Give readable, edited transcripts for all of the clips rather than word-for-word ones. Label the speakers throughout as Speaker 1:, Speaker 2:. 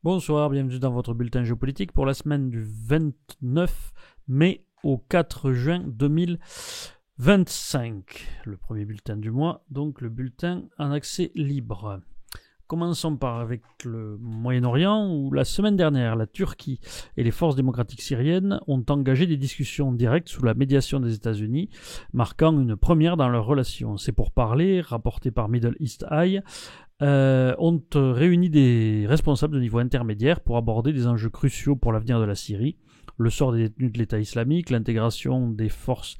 Speaker 1: Bonsoir, bienvenue dans votre bulletin géopolitique pour la semaine du 29 mai au 4 juin 2025. Le premier bulletin du mois, donc le bulletin en accès libre. Commençons avec le Moyen-Orient où la semaine dernière, la Turquie et les forces démocratiques syriennes ont engagé des discussions directes sous la médiation des États-Unis, marquant une première dans leurs relations. Ces pourparlers, rapportés par Middle East Eye, ont réuni des responsables de niveau intermédiaire pour aborder des enjeux cruciaux pour l'avenir de la Syrie, le sort des détenus de l'État islamique, l'intégration des forces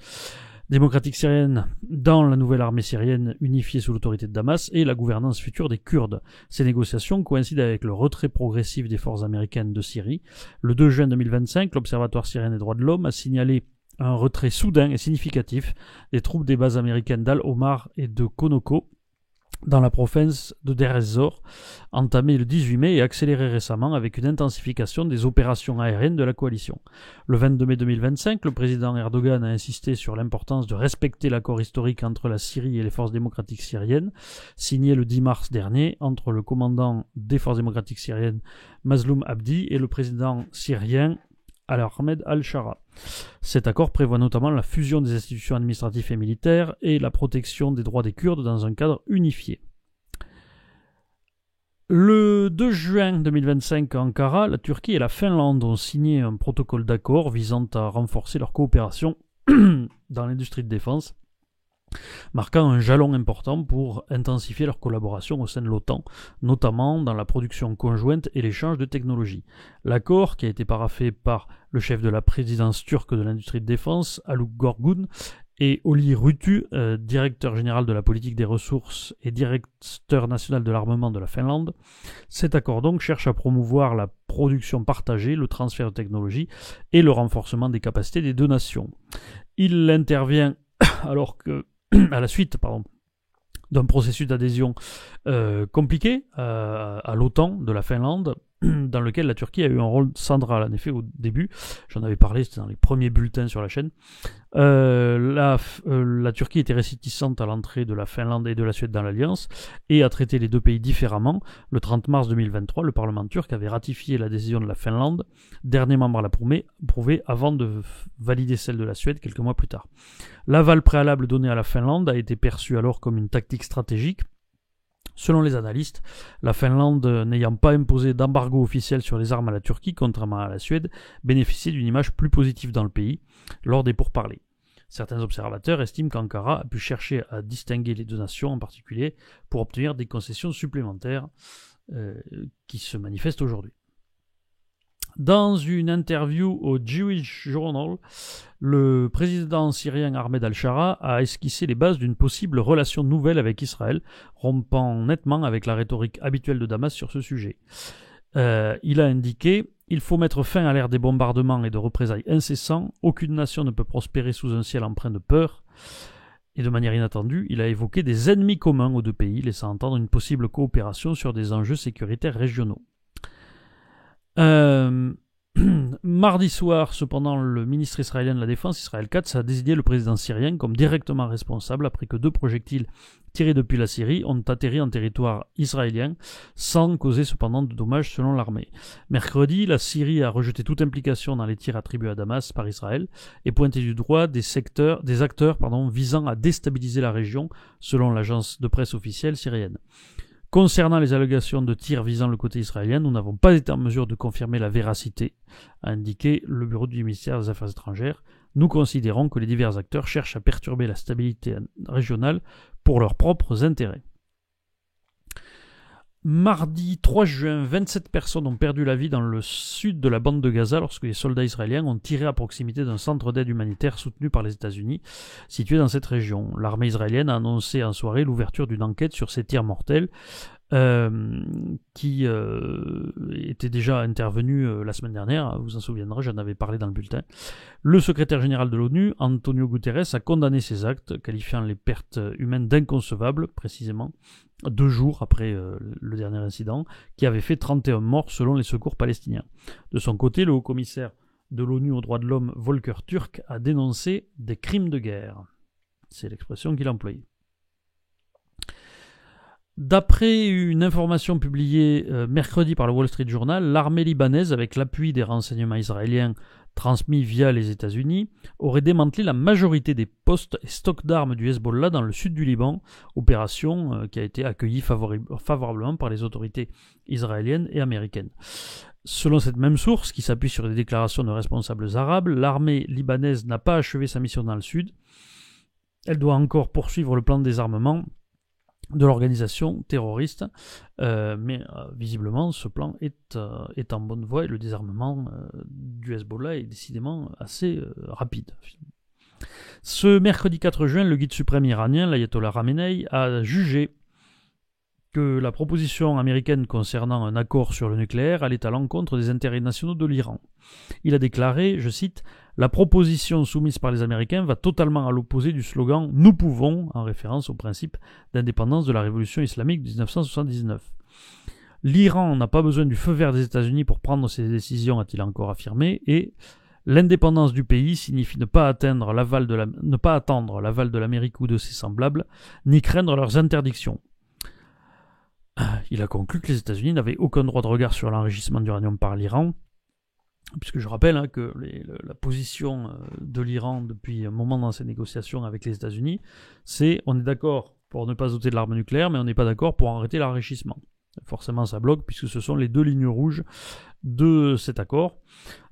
Speaker 1: démocratiques syriennes dans la nouvelle armée syrienne unifiée sous l'autorité de Damas et la gouvernance future des Kurdes. Ces négociations coïncident avec le retrait progressif des forces américaines de Syrie. Le 2 juin 2025, l'Observatoire syrien des droits de l'homme a signalé un retrait soudain et significatif des troupes des bases américaines d'Al-Omar et de Konoko dans la province de Deir ez-Zor, entamé le 18 mai et accéléré récemment avec une intensification des opérations aériennes de la coalition. Le 22 mai 2025, le président Erdogan a insisté sur l'importance de respecter l'accord historique entre la Syrie et les forces démocratiques syriennes, signé le 10 mars dernier entre le commandant des forces démocratiques syriennes Mazloum Abdi et le président syrien Ahmed al-Shara. Cet accord prévoit notamment la fusion des institutions administratives et militaires et la protection des droits des Kurdes dans un cadre unifié. Le 2 juin 2025 à Ankara, la Turquie et la Finlande ont signé un protocole d'accord visant à renforcer leur coopération dans l'industrie de défense, marquant un jalon important pour intensifier leur collaboration au sein de l'OTAN, notamment dans la production conjointe et l'échange de technologies. L'accord, qui a été paraphé par le chef de la présidence turque de l'industrie de défense, Haluk Görgün, et Olli Rutu, directeur général de la politique des ressources et directeur national de l'armement de la Finlande. Cet accord donc cherche à promouvoir la production partagée, le transfert de technologies et le renforcement des capacités des deux nations. Il intervient à la suite d'un processus d'adhésion compliqué à l'OTAN de la Finlande, dans lequel la Turquie a eu un rôle central. En effet, au début, j'en avais parlé, c'était dans les premiers bulletins sur la chaîne, la Turquie était réticente à l'entrée de la Finlande et de la Suède dans l'Alliance et a traité les deux pays différemment. Le 30 mars 2023, le Parlement turc avait ratifié l'adhésion de la Finlande, dernier membre à l'approuver avant de valider celle de la Suède quelques mois plus tard. L'aval préalable donné à la Finlande a été perçu alors comme une tactique stratégique. Selon les analystes, la Finlande, n'ayant pas imposé d'embargo officiel sur les armes à la Turquie, contrairement à la Suède, bénéficiait d'une image plus positive dans le pays lors des pourparlers. Certains observateurs estiment qu'Ankara a pu chercher à distinguer les deux nations en particulier pour obtenir des concessions supplémentaires qui se manifestent aujourd'hui. Dans une interview au Jewish Journal, le président syrien Ahmed al-Shara a esquissé les bases d'une possible relation nouvelle avec Israël, rompant nettement avec la rhétorique habituelle de Damas sur ce sujet. Il a indiqué « Il faut mettre fin à l'ère des bombardements et de représailles incessants. Aucune nation ne peut prospérer sous un ciel empreint de peur. » Et de manière inattendue, il a évoqué des ennemis communs aux deux pays, laissant entendre une possible coopération sur des enjeux sécuritaires régionaux. Mardi soir, cependant, le ministre israélien de la Défense, Israël Katz, a désigné le président syrien comme directement responsable après que 2 projectiles tirés depuis la Syrie ont atterri en territoire israélien sans causer cependant de dommages selon l'armée. Mercredi, la Syrie a rejeté toute implication dans les tirs attribués à Damas par Israël et pointé du doigt des acteurs visant à déstabiliser la région selon l'agence de presse officielle syrienne. Concernant les allégations de tirs visant le côté israélien, nous n'avons pas été en mesure de confirmer la véracité, a indiqué le bureau du ministère des Affaires étrangères. Nous considérons que les divers acteurs cherchent à perturber la stabilité régionale pour leurs propres intérêts. Mardi 3 juin, 27 personnes ont perdu la vie dans le sud de la bande de Gaza lorsque les soldats israéliens ont tiré à proximité d'un centre d'aide humanitaire soutenu par les États-Unis, situé dans cette région. L'armée israélienne a annoncé en soirée l'ouverture d'une enquête sur ces tirs mortels qui était déjà intervenu la semaine dernière, vous en souviendrez, j'en avais parlé dans le bulletin. Le secrétaire général de l'ONU, Antonio Guterres, a condamné ces actes, qualifiant les pertes humaines d'inconcevables, précisément, 2 jours après le dernier incident, qui avait fait 31 morts selon les secours palestiniens. De son côté, le haut-commissaire de l'ONU aux droits de l'homme, Volker Turk, a dénoncé des crimes de guerre. C'est l'expression qu'il a employée. D'après une information publiée mercredi par le Wall Street Journal, l'armée libanaise, avec l'appui des renseignements israéliens transmis via les États-Unis, aurait démantelé la majorité des postes et stocks d'armes du Hezbollah dans le sud du Liban, opération qui a été accueillie favorablement par les autorités israéliennes et américaines. Selon cette même source, qui s'appuie sur des déclarations de responsables arabes, l'armée libanaise n'a pas achevé sa mission dans le sud. Elle doit encore poursuivre le plan de désarmement de l'organisation terroriste, mais visiblement ce plan est en bonne voie et le désarmement du Hezbollah est décidément assez rapide. Ce mercredi 4 juin, le guide suprême iranien, l'ayatollah Khamenei, a jugé que la proposition américaine concernant un accord sur le nucléaire allait à l'encontre des intérêts nationaux de l'Iran. Il a déclaré, je cite, « La proposition soumise par les Américains va totalement à l'opposé du slogan « Nous pouvons », en référence au principe d'indépendance de la révolution islamique de 1979. L'Iran n'a pas besoin du feu vert des États-Unis pour prendre ses décisions, a-t-il encore affirmé, et l'indépendance du pays signifie ne pas attendre l'aval de l'Amérique ou de ses semblables, ni craindre leurs interdictions. Il a conclu que les États-Unis n'avaient aucun droit de regard sur l'enrichissement d'uranium par l'Iran, puisque je rappelle que la position de l'Iran depuis un moment dans ces négociations avec les États-Unis, c'est on est d'accord pour ne pas doter de l'arme nucléaire, mais on n'est pas d'accord pour arrêter l'enrichissement. Forcément, ça bloque, puisque ce sont les deux lignes rouges de cet accord.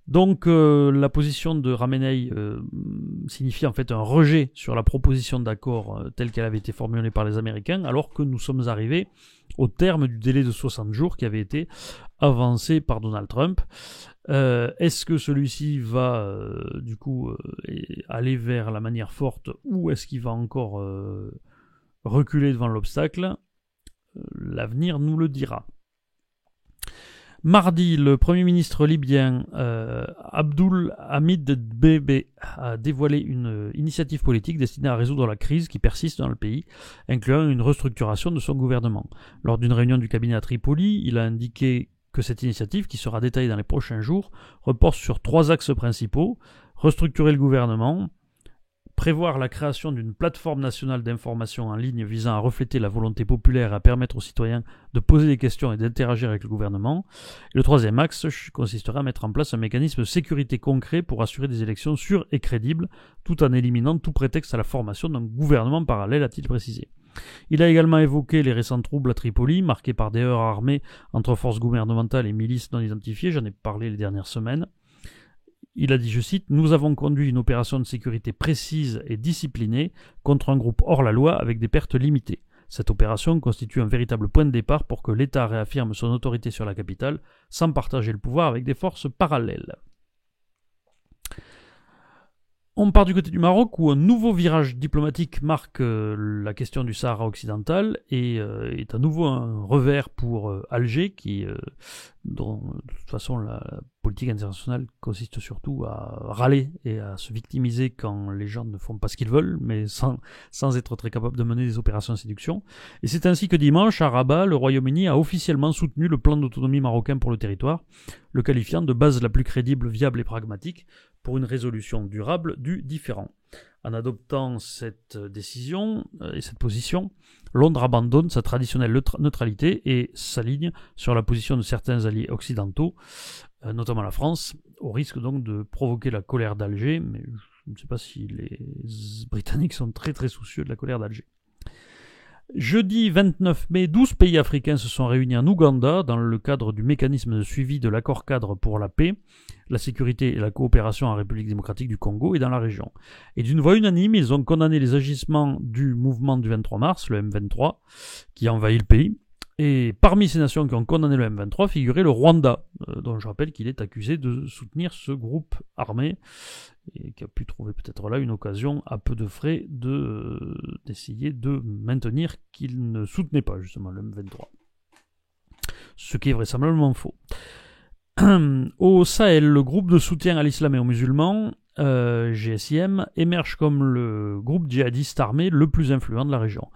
Speaker 1: Donc la position de Khamenei signifie en fait un rejet sur la proposition d'accord telle qu'elle avait été formulée par les Américains, alors que nous sommes arrivés au terme du délai de 60 jours qui avait été avancé par Donald Trump. Est-ce que celui-ci va du coup aller vers la manière forte ou est-ce qu'il va encore reculer devant l'obstacle? L'avenir nous le dira. Mardi, le Premier ministre libyen Abdul Hamid Dbeibe a dévoilé une initiative politique destinée à résoudre la crise qui persiste dans le pays, incluant une restructuration de son gouvernement. Lors d'une réunion du cabinet à Tripoli, il a indiqué que cette initiative, qui sera détaillée dans les prochains jours, repose sur 3 axes principaux: restructurer le gouvernement, prévoir la création d'une plateforme nationale d'information en ligne visant à refléter la volonté populaire et à permettre aux citoyens de poser des questions et d'interagir avec le gouvernement. Et le 3e axe consistera à mettre en place un mécanisme de sécurité concret pour assurer des élections sûres et crédibles, tout en éliminant tout prétexte à la formation d'un gouvernement parallèle, a-t-il précisé. Il a également évoqué les récents troubles à Tripoli, marqués par des heurts armés entre forces gouvernementales et milices non identifiées, j'en ai parlé les dernières semaines. Il a dit, je cite, « Nous avons conduit une opération de sécurité précise et disciplinée contre un groupe hors la loi avec des pertes limitées. Cette opération constitue un véritable point de départ pour que l'État réaffirme son autorité sur la capitale sans partager le pouvoir avec des forces parallèles. » On part du côté du Maroc où un nouveau virage diplomatique marque la question du Sahara occidental et est à nouveau un revers pour Alger dont de toute façon la politique internationale consiste surtout à râler et à se victimiser quand les gens ne font pas ce qu'ils veulent, mais sans être très capable de mener des opérations de séduction. Et c'est ainsi que dimanche, à Rabat, le Royaume-Uni a officiellement soutenu le plan d'autonomie marocain pour le territoire, le qualifiant de base la plus crédible, viable et pragmatique pour une résolution durable du différend. En adoptant cette décision et cette position, Londres abandonne sa traditionnelle neutralité et s'aligne sur la position de certains alliés occidentaux, notamment la France, au risque donc de provoquer la colère d'Alger, mais je ne sais pas si les Britanniques sont très très soucieux de la colère d'Alger. Jeudi 29 mai, 12 pays africains se sont réunis en Ouganda dans le cadre du mécanisme de suivi de l'accord-cadre pour la paix, la sécurité et la coopération en République démocratique du Congo et dans la région. Et d'une voix unanime, ils ont condamné les agissements du mouvement du 23 mars, le M23, qui a envahi le pays. Et parmi ces nations qui ont condamné le M23 figurait le Rwanda, dont je rappelle qu'il est accusé de soutenir ce groupe armé et qui a pu trouver peut-être là une occasion à peu de frais d'essayer de maintenir qu'il ne soutenait pas justement le M23. Ce qui est vraisemblablement faux. Au Sahel, le groupe de soutien à l'islam et aux musulmans GSIM, émerge comme le groupe djihadiste armé le plus influent de la région.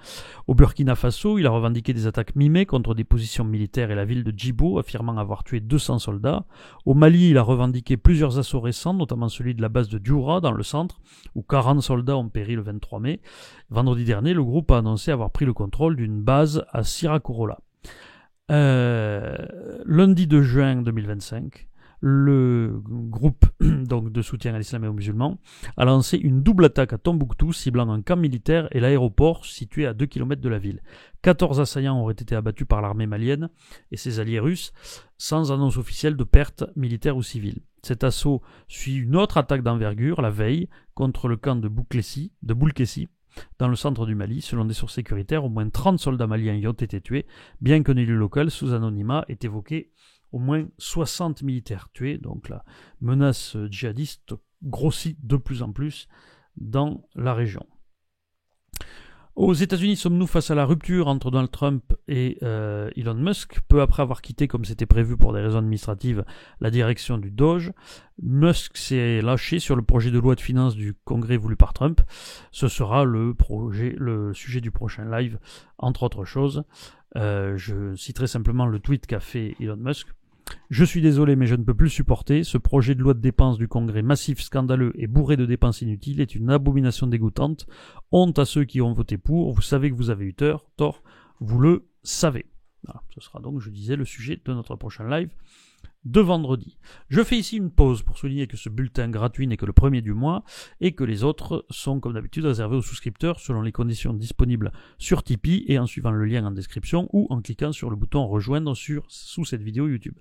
Speaker 1: Au Burkina Faso, il a revendiqué des attaques mimées contre des positions militaires et la ville de Djibo, affirmant avoir tué 200 soldats. Au Mali, il a revendiqué plusieurs assauts récents, notamment celui de la base de Djoura, dans le centre, où 40 soldats ont péri le 23 mai. Vendredi dernier, le groupe a annoncé avoir pris le contrôle d'une base à Sirakorola. Lundi 2 juin 2025, le groupe donc, de soutien à l'islam et aux musulmans a lancé une double attaque à Tombouctou, ciblant un camp militaire et l'aéroport situé à 2 km de la ville. 14 assaillants auraient été abattus par l'armée malienne et ses alliés russes, sans annonce officielle de pertes militaires ou civiles. Cet assaut suit une autre attaque d'envergure, la veille, contre le camp de Boulkessi, dans le centre du Mali. Selon des sources sécuritaires, au moins 30 soldats maliens y ont été tués, bien qu'un élu local sous anonymat ait évoqué au moins 60 militaires tués. Donc la menace djihadiste grossit de plus en plus dans la région. Aux États-Unis, sommes-nous face à la rupture entre Donald Trump et Elon Musk? Peu après avoir quitté, comme c'était prévu pour des raisons administratives, la direction du Doge, Musk s'est lâché sur le projet de loi de finances du Congrès voulu par Trump. Ce sera le sujet du prochain live, entre autres choses. Je citerai simplement le tweet qu'a fait Elon Musk. Je suis désolé, mais je ne peux plus supporter. Ce projet de loi de dépenses du Congrès massif, scandaleux et bourré de dépenses inutiles est une abomination dégoûtante. Honte à ceux qui ont voté pour. Vous savez que vous avez eu tort. Vous le savez. Voilà, ce sera donc, je disais, le sujet de notre prochain live de vendredi. Je fais ici une pause pour souligner que ce bulletin gratuit n'est que le premier du mois et que les autres sont comme d'habitude réservés aux souscripteurs selon les conditions disponibles sur Tipeee et en suivant le lien en description ou en cliquant sur le bouton rejoindre sous cette vidéo YouTube.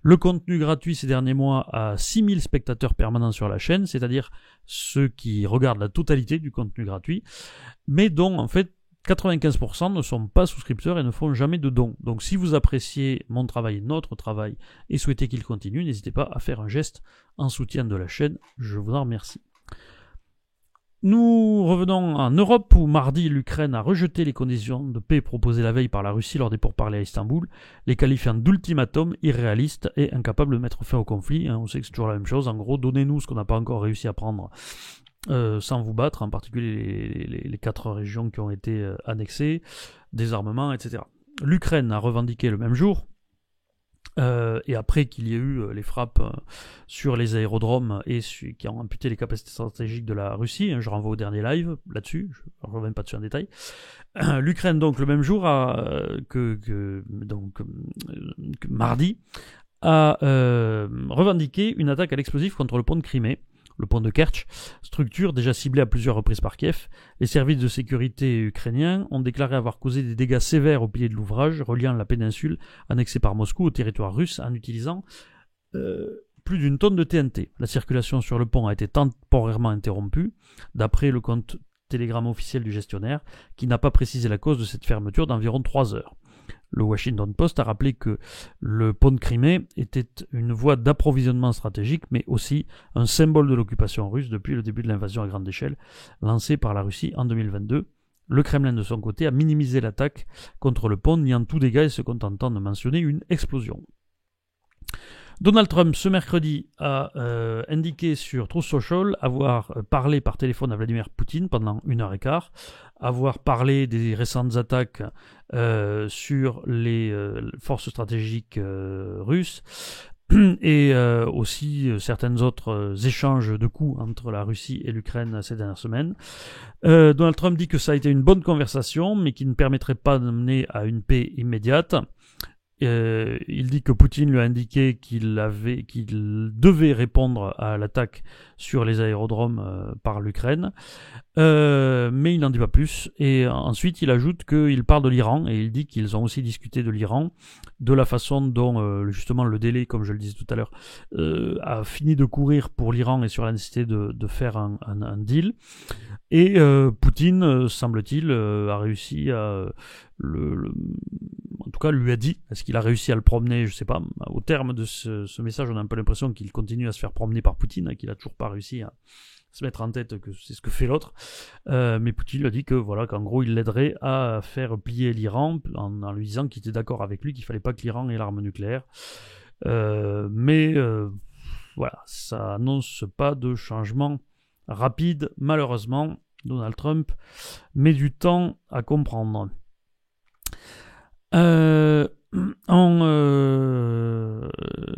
Speaker 1: Le contenu gratuit ces derniers mois a 6000 spectateurs permanents sur la chaîne, c'est-à-dire ceux qui regardent la totalité du contenu gratuit, mais dont en fait 95% ne sont pas souscripteurs et ne font jamais de dons. Donc si vous appréciez mon travail, notre travail, et souhaitez qu'il continue, n'hésitez pas à faire un geste en soutien de la chaîne. Je vous en remercie. Nous revenons en Europe où mardi l'Ukraine a rejeté les conditions de paix proposées la veille par la Russie lors des pourparlers à Istanbul, les qualifiant d'ultimatum irréalistes et incapables de mettre fin au conflit. On sait que c'est toujours la même chose. En gros, donnez-nous ce qu'on n'a pas encore réussi à prendre sans vous battre, en particulier les 4 régions qui ont été annexées, désarmement, etc. L'Ukraine a revendiqué le même jour, et après qu'il y ait eu les frappes sur les aérodromes et qui ont amputé les capacités stratégiques de la Russie, je renvoie au dernier live là-dessus, je ne reviens pas dessus en détail. L'Ukraine, donc, le même jour, mardi, a revendiqué une attaque à l'explosif contre le pont de Crimée, le pont de Kerch, structure déjà ciblée à plusieurs reprises par Kiev. Les services de sécurité ukrainiens ont déclaré avoir causé des dégâts sévères au pilier de l'ouvrage reliant la péninsule annexée par Moscou au territoire russe en utilisant plus d'une tonne de TNT. La circulation sur le pont a été temporairement interrompue, d'après le compte Telegram officiel du gestionnaire, qui n'a pas précisé la cause de cette fermeture d'environ 3 heures. Le Washington Post a rappelé que le pont de Crimée était une voie d'approvisionnement stratégique, mais aussi un symbole de l'occupation russe depuis le début de l'invasion à grande échelle lancée par la Russie en 2022. Le Kremlin, de son côté, a minimisé l'attaque contre le pont, niant tout dégât et se contentant de mentionner une explosion. Donald Trump, ce mercredi, a indiqué sur Truth Social avoir parlé par téléphone à Vladimir Poutine pendant 1h15, avoir parlé des récentes attaques sur les forces stratégiques russes et aussi certains autres échanges de coups entre la Russie et l'Ukraine ces dernières semaines. Donald Trump dit que ça a été une bonne conversation, mais qui ne permettrait pas d'amener à une paix immédiate. Il dit que Poutine lui a indiqué qu'il devait répondre à l'attaque sur les aérodromes par l'Ukraine, mais il n'en dit pas plus. Et ensuite, il ajoute qu'il parle de l'Iran et il dit qu'ils ont aussi discuté de l'Iran, de la façon dont justement le délai, comme je le disais tout à l'heure, a fini de courir pour l'Iran et sur la nécessité de faire un deal. Et Poutine, semble-t-il, a réussi à en tout cas, lui a dit, est-ce qu'il a réussi à le promener, je sais pas. Au terme de ce message, on a un peu l'impression qu'il continue à se faire promener par Poutine, qu'il a toujours pas réussi à se mettre en tête que c'est ce que fait l'autre. Mais Poutine lui a dit que voilà, qu'en gros, il l'aiderait à faire plier l'Iran en lui disant qu'il était d'accord avec lui, qu'il fallait pas que l'Iran ait l'arme nucléaire. Mais voilà, ça annonce pas de changement rapide, malheureusement. Donald Trump met du temps à comprendre.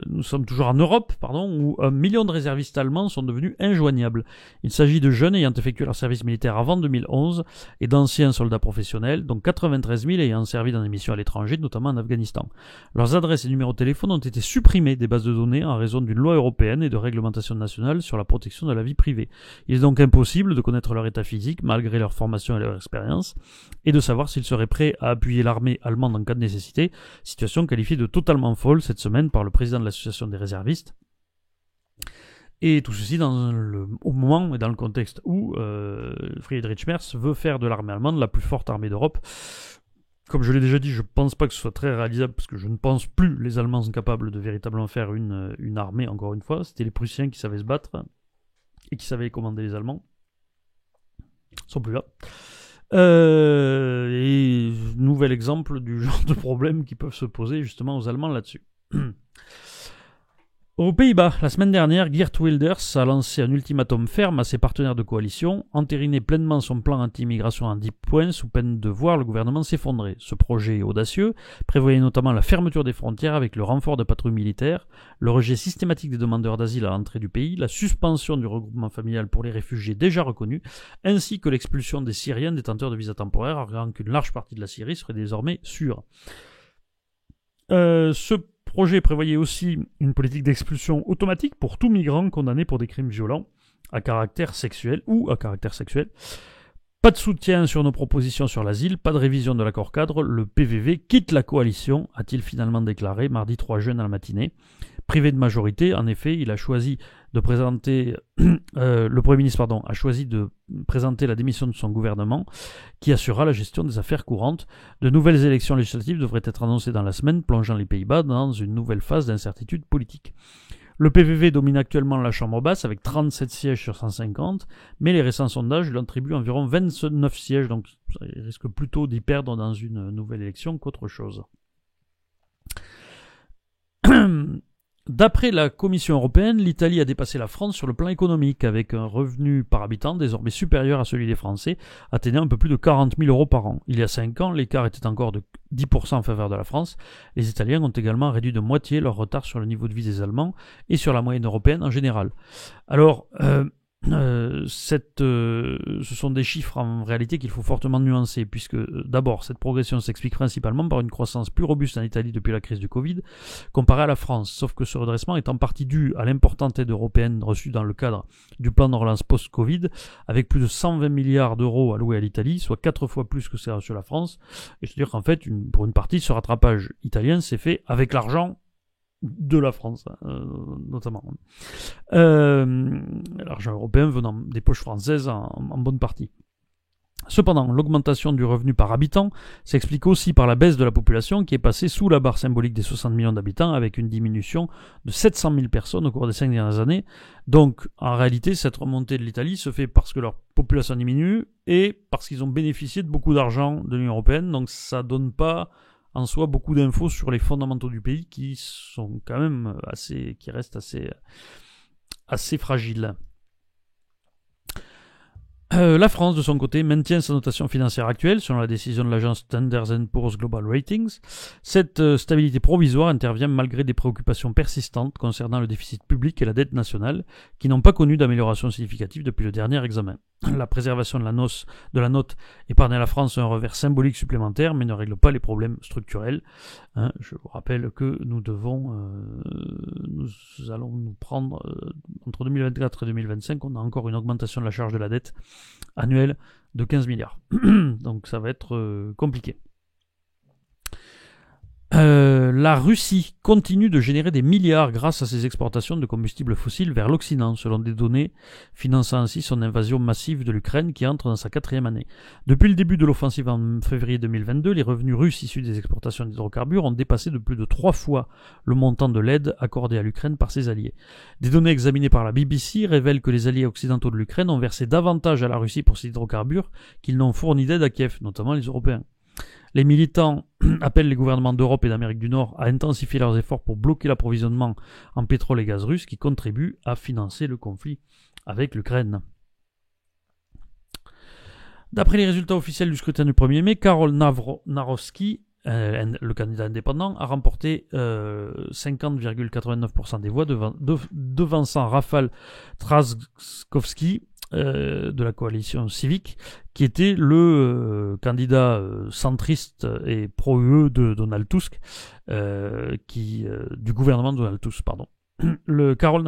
Speaker 1: Nous sommes toujours en Europe, où 1 million de réservistes allemands sont devenus injoignables. Il s'agit de jeunes ayant effectué leur service militaire avant 2011 et d'anciens soldats professionnels, dont 93 000 ayant servi dans des missions à l'étranger, notamment en Afghanistan. Leurs adresses et numéros de téléphone ont été supprimés des bases de données en raison d'une loi européenne et de réglementation nationale sur la protection de la vie privée. Il est donc impossible de connaître leur état physique, malgré leur formation et leur expérience, et de savoir s'ils seraient prêts à appuyer l'armée allemande en cas de nécessité, situation qualifiée de totalement folle cette semaine par le président de l'association des réservistes. Et tout ceci au moment et dans le contexte où Friedrich Merz veut faire de l'armée allemande la plus forte armée d'Europe. Comme je l'ai déjà dit, je ne pense pas que ce soit très réalisable, parce que je ne pense plus les Allemands sont capables de véritablement faire une armée, encore une fois. C'était les Prussiens qui savaient se battre et qui savaient commander les Allemands. Ils ne sont plus là. Et nouvel exemple du genre de problèmes qui peuvent se poser justement aux Allemands là-dessus. Aux Pays-Bas, la semaine dernière, Geert Wilders a lancé un ultimatum ferme à ses partenaires de coalition, entériné pleinement son plan anti-immigration en 10 points sous peine de voir le gouvernement s'effondrer. Ce projet audacieux prévoyait notamment la fermeture des frontières avec le renfort de patrouilles militaires, le rejet systématique des demandeurs d'asile à l'entrée du pays, la suspension du regroupement familial pour les réfugiés déjà reconnus, ainsi que l'expulsion des Syriens détenteurs de visas temporaires, arguant qu'une large partie de la Syrie serait désormais sûre. Ce projet prévoyait aussi une politique d'expulsion automatique pour tout migrant condamné pour des crimes violents à caractère sexuel ou à caractère sexuel. Pas de soutien sur nos propositions sur l'asile, pas de révision de l'accord cadre, le PVV quitte la coalition, a-t-il finalement déclaré mardi 3 juin à la matinée. Privé de majorité, en effet, il a choisi de présenter le Premier ministre a choisi de présenter la démission de son gouvernement qui assurera la gestion des affaires courantes. De nouvelles élections législatives devraient être annoncées dans la semaine, plongeant les Pays-Bas dans une nouvelle phase d'incertitude politique. Le PVV domine actuellement la Chambre basse avec 37 sièges sur 150, mais les récents sondages lui attribuent environ 29 sièges, donc il risque plutôt d'y perdre dans une nouvelle élection qu'autre chose. D'après la Commission européenne, l'Italie a dépassé la France sur le plan économique, avec un revenu par habitant désormais supérieur à celui des Français, atteignant un peu plus de 40 000 euros par an. Il y a 5 ans, l'écart était encore de 10% en faveur de la France. Les Italiens ont également réduit de moitié leur retard sur le niveau de vie des Allemands et sur la moyenne européenne en général. Alors, ce sont des chiffres en réalité qu'il faut fortement nuancer, puisque d'abord cette progression s'explique principalement par une croissance plus robuste en Italie depuis la crise du Covid comparée à la France, sauf que ce redressement est en partie dû à l'importante aide européenne reçue dans le cadre du plan de relance post-Covid, avec plus de 120 milliards d'euros alloués à l'Italie, soit 4 fois plus que c'est reçu à la France. Et je veux dire qu'en fait, pour une partie, ce rattrapage italien s'est fait avec l'argent de la France, notamment. L'argent européen venant des poches françaises en bonne partie. Cependant, l'augmentation du revenu par habitant s'explique aussi par la baisse de la population qui est passée sous la barre symbolique des 60 millions d'habitants avec une diminution de 700 000 personnes au cours des 5 dernières années. Donc, en réalité, cette remontée de l'Italie se fait parce que leur population diminue et parce qu'ils ont bénéficié de beaucoup d'argent de l'Union européenne. Donc, ça donne pas en soi beaucoup d'infos sur les fondamentaux du pays qui sont quand même qui restent assez fragiles. La France, de son côté, maintient sa notation financière actuelle selon la décision de l'agence Standard & Poor's Global Ratings. Cette stabilité provisoire intervient malgré des préoccupations persistantes concernant le déficit public et la dette nationale, qui n'ont pas connu d'amélioration significative depuis le dernier examen. La préservation de la note épargne à la France un revers symbolique supplémentaire, mais ne règle pas les problèmes structurels. Je vous rappelle que nous allons nous prendre, entre 2024 et 2025, on a encore une augmentation de la charge de la dette annuelle de 15 milliards. Donc ça va être compliqué. La Russie continue de générer des milliards grâce à ses exportations de combustibles fossiles vers l'Occident, selon des données finançant ainsi son invasion massive de l'Ukraine qui entre dans sa 4e année. Depuis le début de l'offensive en février 2022, les revenus russes issus des exportations d'hydrocarbures ont dépassé de plus de 3 fois le montant de l'aide accordée à l'Ukraine par ses alliés. Des données examinées par la BBC révèlent que les alliés occidentaux de l'Ukraine ont versé davantage à la Russie pour ses hydrocarbures qu'ils n'ont fourni d'aide à Kiev, notamment les Européens. Les militants appellent les gouvernements d'Europe et d'Amérique du Nord à intensifier leurs efforts pour bloquer l'approvisionnement en pétrole et gaz russe qui contribuent à financer le conflit avec l'Ukraine. D'après les résultats officiels du scrutin du 1er mai, Karol Nawrocki, le candidat indépendant, a remporté 50,89% des voix devançant Rafał Trzaskowski de la coalition civique, qui était le candidat centriste et pro-UE de Donald Tusk, du gouvernement de Donald Tusk, pardon. Le Karol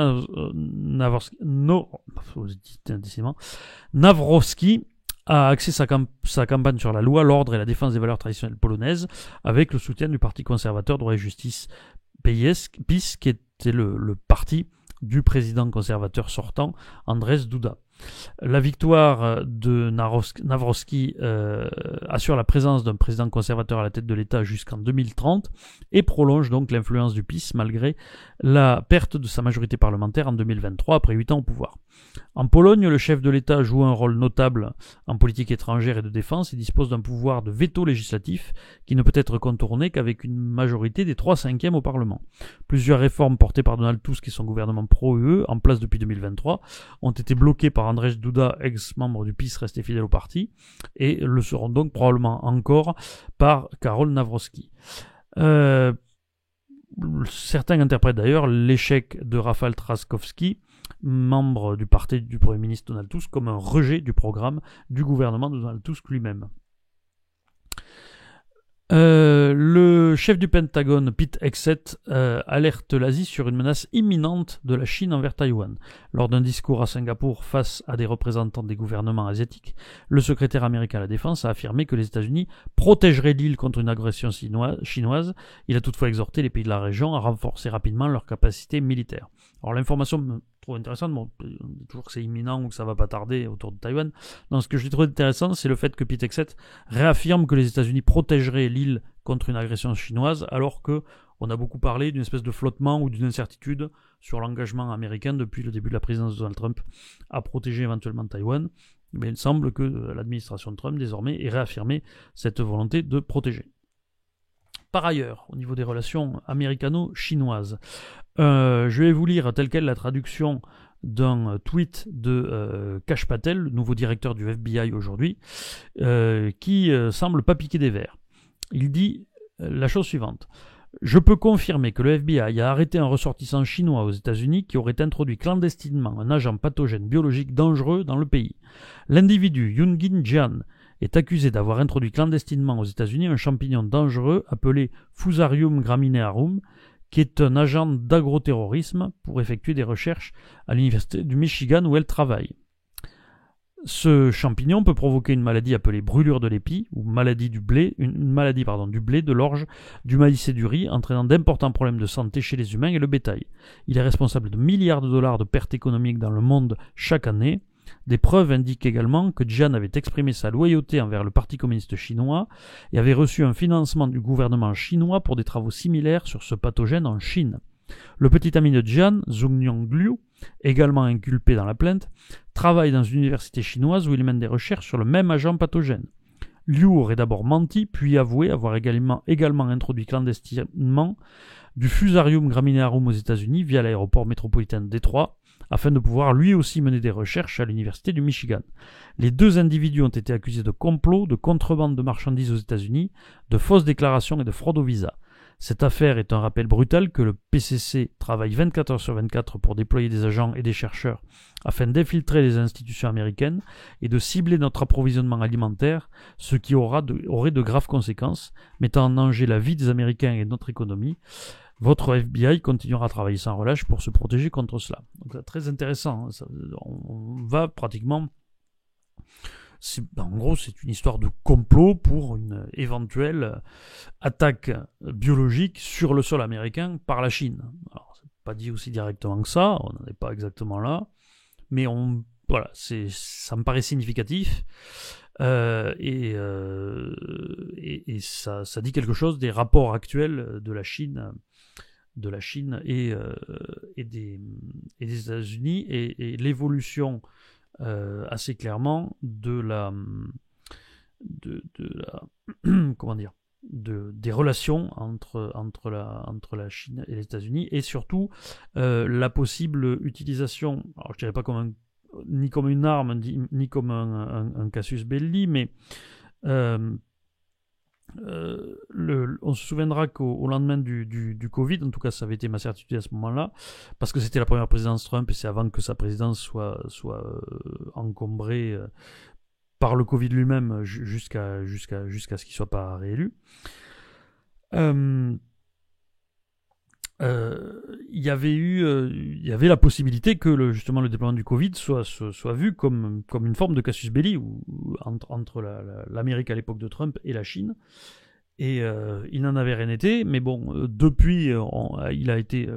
Speaker 1: Nawrocki a axé sa campagne sur la loi, l'ordre et la défense des valeurs traditionnelles polonaises, avec le soutien du Parti conservateur Droit et Justice PiS, qui était le parti du président conservateur sortant, Andrzej Duda. La victoire de Nawrocki assure la présence d'un président conservateur à la tête de l'État jusqu'en 2030 et prolonge donc l'influence du PiS malgré la perte de sa majorité parlementaire en 2023 après 8 ans au pouvoir. En Pologne, le chef de l'État joue un rôle notable en politique étrangère et de défense et dispose d'un pouvoir de veto législatif qui ne peut être contourné qu'avec une majorité des 3/5 au Parlement. Plusieurs réformes portées par Donald Tusk et son gouvernement pro-UE, en place depuis 2023, ont été bloquées par Andrzej Duda, ex-membre du PiS resté fidèle au parti, et le seront donc probablement encore par Karol Nawrocki. Certains interprètent d'ailleurs l'échec de Rafał Trzaskowski, membre du parti du Premier ministre Donald Tusk, comme un rejet du programme du gouvernement de Donald Tusk lui-même. Le chef du Pentagone, Pete Hegseth, alerte l'Asie sur une menace imminente de la Chine envers Taïwan. Lors d'un discours à Singapour face à des représentants des gouvernements asiatiques, le secrétaire américain à la Défense a affirmé que les États-Unis protégeraient l'île contre une agression chinoise. Il a toutefois exhorté les pays de la région à renforcer rapidement leurs capacités militaires. Alors l'information me trouve intéressante, bon, on dit toujours que c'est imminent ou que ça va pas tarder autour de Taïwan. Non, ce que je trouve intéressant, c'est le fait que Pete Hegseth réaffirme que les États-Unis protégeraient l'île contre une agression chinoise, alors que on a beaucoup parlé d'une espèce de flottement ou d'une incertitude sur l'engagement américain depuis le début de la présidence de Donald Trump à protéger éventuellement Taïwan. Mais il semble que l'administration de Trump désormais ait réaffirmé cette volonté de protéger. Par ailleurs, au niveau des relations américano-chinoises, je vais vous lire telle quelle la traduction d'un tweet de Kash Patel, le nouveau directeur du FBI aujourd'hui, qui semble pas piquer des vers. Il dit la chose suivante. Je peux confirmer que le FBI a arrêté un ressortissant chinois aux États-Unis qui aurait introduit clandestinement un agent pathogène biologique dangereux dans le pays. L'individu Yunjin Jian est accusé d'avoir introduit clandestinement aux États-Unis un champignon dangereux appelé Fusarium graminearum, qui est un agent d'agroterrorisme pour effectuer des recherches à l'université du Michigan où elle travaille. Ce champignon peut provoquer une maladie appelée brûlure de l'épi, ou maladie du blé, une maladie du blé, de l'orge, du maïs et du riz, entraînant d'importants problèmes de santé chez les humains et le bétail. Il est responsable de milliards de dollars de pertes économiques dans le monde chaque année. Des preuves indiquent également que Jian avait exprimé sa loyauté envers le Parti communiste chinois et avait reçu un financement du gouvernement chinois pour des travaux similaires sur ce pathogène en Chine. Le petit ami de Jian, Zhongyong Liu, également inculpé dans la plainte, travaille dans une université chinoise où il mène des recherches sur le même agent pathogène. Liu aurait d'abord menti, puis avoué avoir également introduit clandestinement du Fusarium graminearum aux États-Unis via l'aéroport métropolitain de Détroit, afin de pouvoir lui aussi mener des recherches à l'université du Michigan. Les deux individus ont été accusés de complot, de contrebande de marchandises aux États-Unis, de fausses déclarations et de fraude au visa. Cette affaire est un rappel brutal que le PCC travaille 24 heures sur 24 pour déployer des agents et des chercheurs afin d'infiltrer les institutions américaines et de cibler notre approvisionnement alimentaire, ce qui aurait de graves conséquences, mettant en danger la vie des Américains et notre économie. Votre FBI continuera à travailler sans relâche pour se protéger contre cela. Donc c'est très intéressant. On va pratiquement... En gros, c'est une histoire de complot pour une éventuelle attaque biologique sur le sol américain par la Chine. Alors, c'est pas dit aussi directement que ça, on n'en est pas exactement là, mais voilà, ça me paraît significatif. Et ça dit quelque chose des rapports actuels de la Chine et des États-Unis et l'évolution assez clairement de comment dire, des relations entre la Chine et les États-Unis, et surtout la possible utilisation, alors je dirais pas ni comme une arme, ni comme un casus belli, mais on se souviendra qu'au lendemain du Covid, en tout cas ça avait été ma certitude à ce moment-là, parce que c'était la première présidence Trump et c'est avant que sa présidence soit encombrée par le Covid lui-même jusqu'à ce qu'il soit pas réélu. Il y avait la possibilité que justement le déploiement du Covid soit vu comme une forme de casus belli entre l'Amérique à l'époque de Trump et la Chine. Et il n'en avait rien été, mais bon, depuis, il a été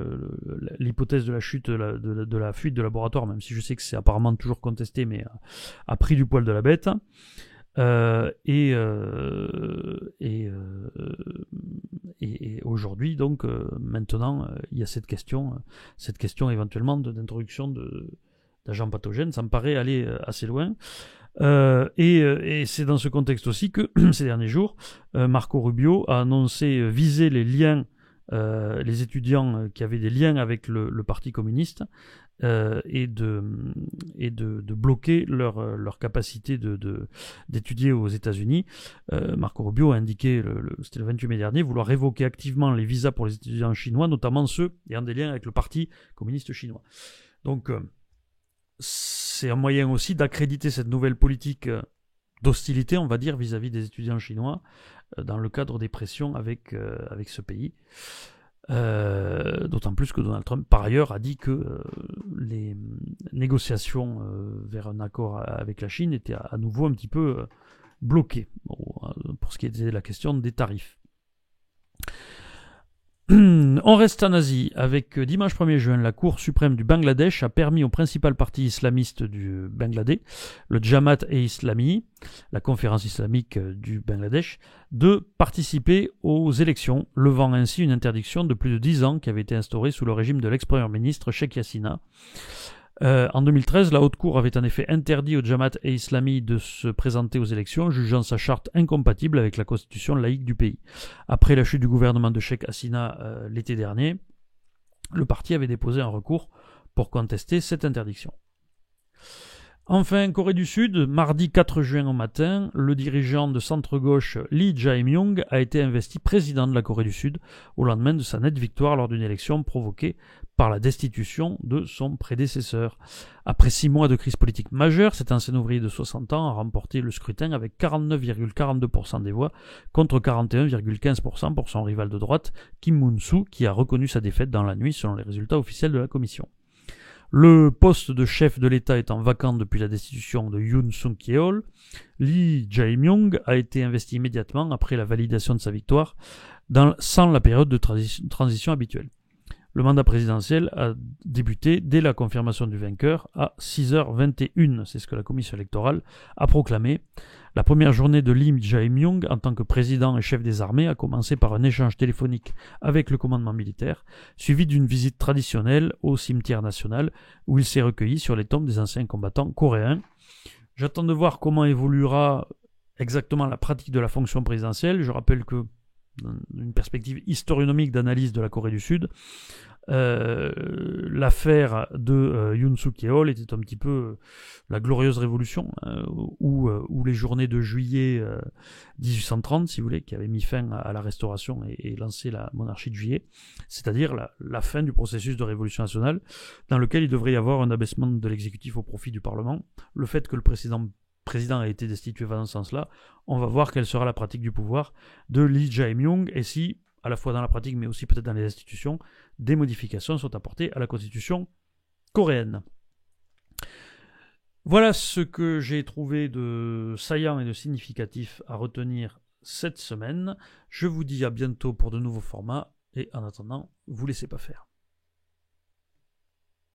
Speaker 1: l'hypothèse de la chute, de la fuite de laboratoire, même si je sais que c'est apparemment toujours contesté, mais a pris du poil de la bête. Et aujourd'hui, donc, maintenant, il y a cette question éventuellement d'introduction d'agents pathogènes. Ça me paraît aller assez loin. Et c'est dans ce contexte aussi que ces derniers jours, Marco Rubio a annoncé viser les étudiants qui avaient des liens avec le Parti communiste et de bloquer leur capacité d'étudier aux États-Unis. Marco Rubio a indiqué, c'était le 28 mai dernier, vouloir révoquer activement les visas pour les étudiants chinois, notamment ceux ayant des liens avec le Parti communiste chinois. Donc c'est un moyen aussi d'accréditer cette nouvelle politique d'hostilité, on va dire, vis-à-vis des étudiants chinois dans le cadre des pressions avec ce pays. D'autant plus que Donald Trump, par ailleurs, a dit que les négociations vers un accord avec la Chine étaient à nouveau un petit peu bloquées pour ce qui était la question des tarifs. On reste en Asie avec dimanche 1er juin, la Cour suprême du Bangladesh a permis au principal parti islamiste du Bangladesh, le Jamaat-e-Islami, la conférence islamique du Bangladesh, de participer aux élections, levant ainsi une interdiction de plus de 10 ans qui avait été instaurée sous le régime de l'ex-premier ministre Sheikh Hasina. En 2013, la Haute Cour avait en effet interdit au Jamaat-e-Islami de se présenter aux élections, jugeant sa charte incompatible avec la constitution laïque du pays. Après la chute du gouvernement de Sheikh Hasina l'été dernier, le parti avait déposé un recours pour contester cette interdiction. Enfin, Corée du Sud, mardi 4 juin au matin, le dirigeant de centre-gauche Lee Jae-myung a été investi président de la Corée du Sud au lendemain de sa nette victoire lors d'une élection provoquée par la destitution de son prédécesseur. Après 6 mois de crise politique majeure, cet ancien ouvrier de 60 ans a remporté le scrutin avec 49,42% des voix contre 41,15% pour son rival de droite, Kim Moon-soo, qui a reconnu sa défaite dans la nuit selon les résultats officiels de la commission. Le poste de chef de l'État étant vacant depuis la destitution de Yoon Suk-yeol, Lee Jae-myung a été investi immédiatement après la validation de sa victoire, sans la période de transition habituelle. Le mandat présidentiel a débuté dès la confirmation du vainqueur à 6h21, c'est ce que la commission électorale a proclamé. La première journée de Lee Jae-myung en tant que président et chef des armées a commencé par un échange téléphonique avec le commandement militaire, suivi d'une visite traditionnelle au cimetière national où il s'est recueilli sur les tombes des anciens combattants coréens. J'attends de voir comment évoluera exactement la pratique de la fonction présidentielle. Je rappelle que, dans une perspective historionomique d'analyse de la Corée du Sud, l'affaire de Yoon Suk-yeol était un petit peu la glorieuse révolution, où les journées de juillet 1830, si vous voulez, qui avait mis fin à la restauration et lancé la monarchie de juillet, c'est-à-dire la fin du processus de révolution nationale, dans lequel il devrait y avoir un abaissement de l'exécutif au profit du Parlement. Le fait que le président a été destitué va dans ce sens-là. On va voir quelle sera la pratique du pouvoir de Lee Jae-myung et si, à la fois dans la pratique mais aussi peut-être dans les institutions, des modifications sont apportées à la constitution coréenne. Voilà ce que j'ai trouvé de saillant et de significatif à retenir cette semaine. Je vous dis à bientôt pour de nouveaux formats et en attendant, vous laissez pas faire.